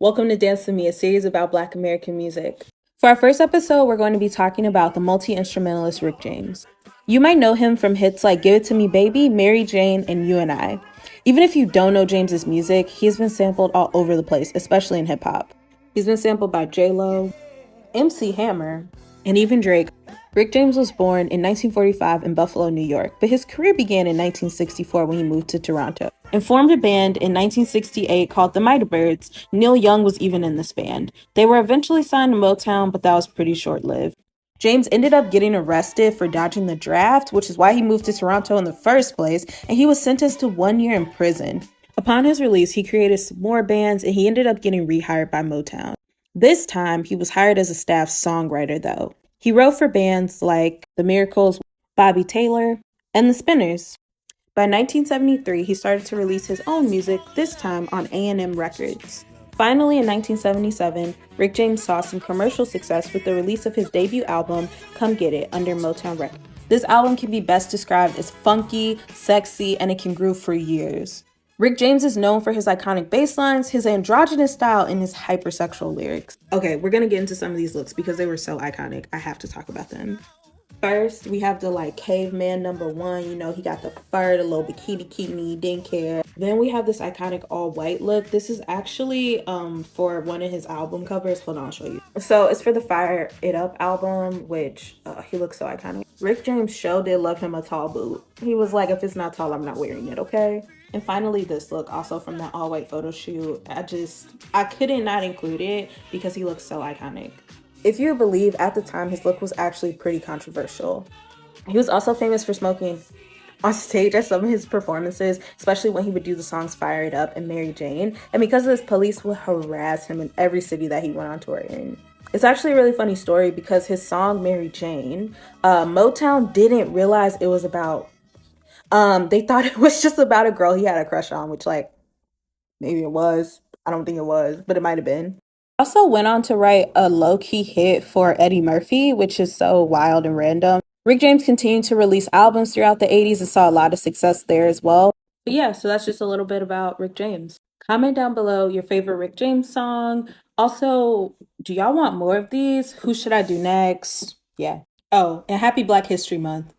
Welcome to Dance With Me, a series about Black American music. For our first episode, we're going to be talking about the multi-instrumentalist Rick James. You might know him from hits like Give It To Me Baby, Mary Jane, and You and I. Even if you don't know James's music, he's been sampled all over the place, especially in hip-hop. He's been sampled by J-Lo, MC Hammer, and even Drake. Rick James was born in 1945 in Buffalo, New York, but his career began in 1964 when he moved to Toronto and formed a band in 1968 called the Mighty Birds. Neil Young was even in this band. They were eventually signed to Motown, but that was pretty short-lived. James ended up getting arrested for dodging the draft, which is why he moved to Toronto in the first place, and he was sentenced to 1 year in prison. Upon his release, he created some more bands, and he ended up getting rehired by Motown. This time, he was hired as a staff songwriter, though. He wrote for bands like The Miracles, Bobby Taylor, and The Spinners. By 1973, he started to release his own music, this time on A&M Records. Finally, in 1977, Rick James saw some commercial success with the release of his debut album, Come Get It, under Motown Records. This album can be best described as funky, sexy, and it can groove for years. Rick James is known for his iconic bass lines, his androgynous style, and his hypersexual lyrics. Okay, we're gonna get into some of these looks because they were so iconic. I have to talk about them. First, we have the caveman #1. You know, he got the fur, the little bikini, didn't care. Then we have this iconic all white look. This is actually for one of his album covers. Hold on, I'll show you. So it's for the Fire It Up album, which he looks so iconic. Rick James show did love him a tall boot. He was like, if it's not tall, I'm not wearing it, okay? And finally, this look, also from that all white photo shoot. I couldn't not include it because he looks so iconic. If you believe, at the time, his look was actually pretty controversial. He was also famous for smoking on stage at some of his performances, especially when he would do the songs Fire It Up and Mary Jane. And because of this, police would harass him in every city that he went on tour in. It's actually a really funny story because his song Mary Jane, Motown didn't realize it was about, they thought it was just about a girl he had a crush on, which maybe it was. I don't think it was, but it might have been. Also went on to write a low-key hit for Eddie Murphy, which is so wild and random. Rick James continued to release albums throughout the 80s and saw a lot of success there as well. But yeah, so that's just a little bit about Rick James. Comment down below your favorite Rick James song. Also, do y'all want more of these? Who should I do next? Yeah. Oh, and happy Black History Month.